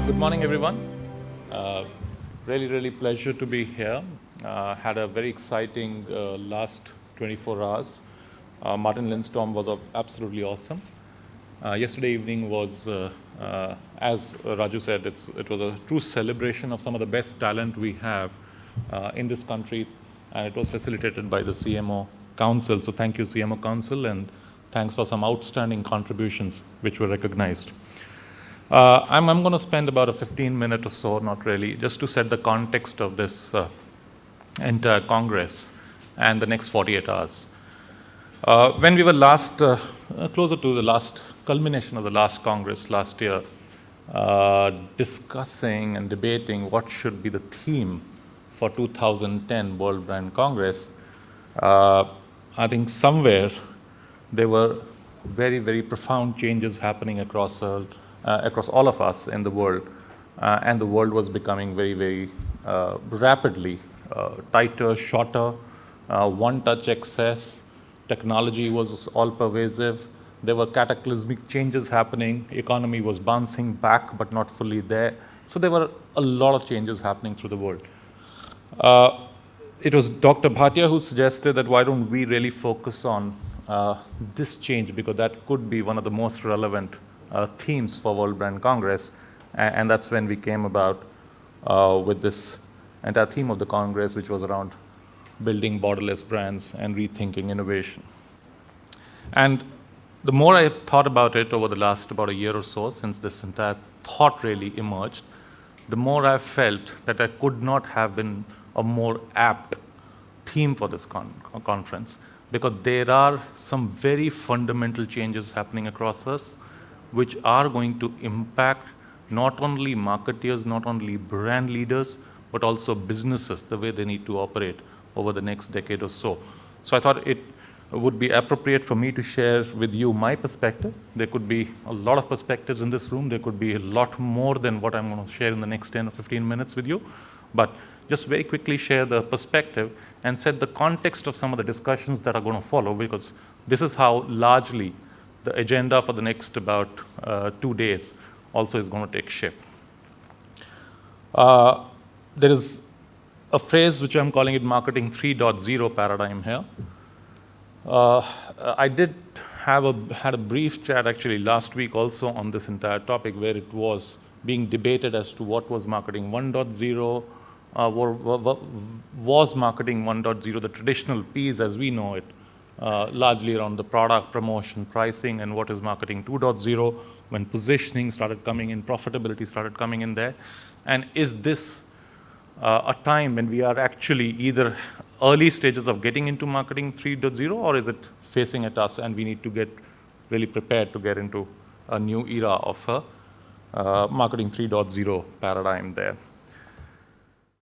Good morning, everyone. Uh, really pleasure to be here. Had a very exciting last 24 hours. Martin Lindstorm was absolutely awesome. Yesterday evening was, as Raju said, it was a true celebration of some of the best talent we have in this country, and it was facilitated by the CMO Council. So thank you, CMO Council, and thanks for some outstanding contributions which were recognized. I'm going to spend about a 15-minute or so, not really, just to set the context of this entire Congress and the next 48 hours. When we were closer to the last culmination of the last Congress last year, discussing and debating what should be the theme for 2010 World Brand Congress, I think somewhere there were very profound changes happening across all of us in the world, and the world was becoming very rapidly tighter, shorter, one-touch access. Technology was all pervasive. There were cataclysmic changes happening. Economy was bouncing back, but not fully there. So there were a lot of changes happening through the world. It was Dr. Bhatia who suggested that why don't we really focus on this change, because that could be one of the most relevant themes for World Brand Congress, and that's when we came about with this entire theme of the Congress, which was around building borderless brands and rethinking innovation. And the more I have thought about it over the last about a year or so, since this entire thought really emerged, the more I've felt that I could not have been a more apt theme for this conference, because there are some very fundamental changes happening across us, which are going to impact not only marketeers, not only brand leaders, but also businesses, the way they need to operate over the next decade or so. So I thought it would be appropriate for me to share with you my perspective. There could be a lot of perspectives in this room. There could be a lot more than what I'm going to share in the next 10 or 15 minutes with you. But just very quickly share the perspective and set the context of some of the discussions that are going to follow, because this is how largely the agenda for the next about 2 days also is going to take shape. There is a phrase which I'm calling it Marketing 3.0 paradigm here. I had a brief chat actually last week also on this entire topic, where it was being debated as to what was Marketing 1.0, was Marketing 1.0 the traditional piece as we know it, largely around the product, promotion, pricing, and what is Marketing 2.0, when positioning started coming in, profitability started coming in there. And is this a time when we are actually either early stages of getting into Marketing 3.0, or is it facing at us and we need to get really prepared to get into a new era of Marketing 3.0 paradigm there?